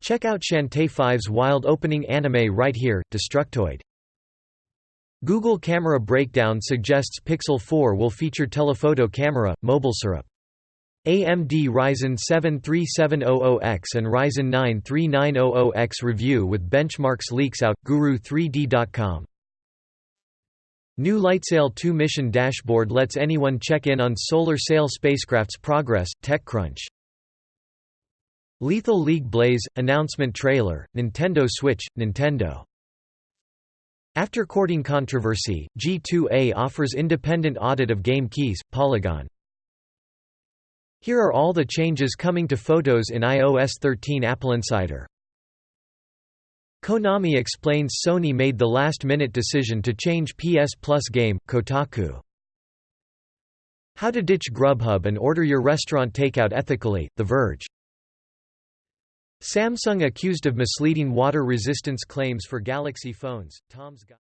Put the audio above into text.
Check out Shantae 5's wild opening anime right here, Destructoid. Google Camera Breakdown suggests Pixel 4 will feature telephoto camera, mobile syrup. AMD Ryzen 7 3700X and Ryzen 9 3900X review with benchmarks leaks out, Guru3D.com. New lightsail 2 mission dashboard lets anyone check in on Solar Sail spacecraft's progress, TechCrunch. Lethal League Blaze – announcement trailer, Nintendo Switch, Nintendo. After courting controversy, G2A offers independent audit of game keys, Polygon. Here are all the changes coming to Photos in iOS 13 Apple Insider. Konami explains Sony made the last-minute decision to change PS Plus game, Kotaku. How to ditch Grubhub and order your restaurant takeout ethically, The Verge. Samsung accused of misleading water resistance claims for Galaxy phones, Tom's Guide.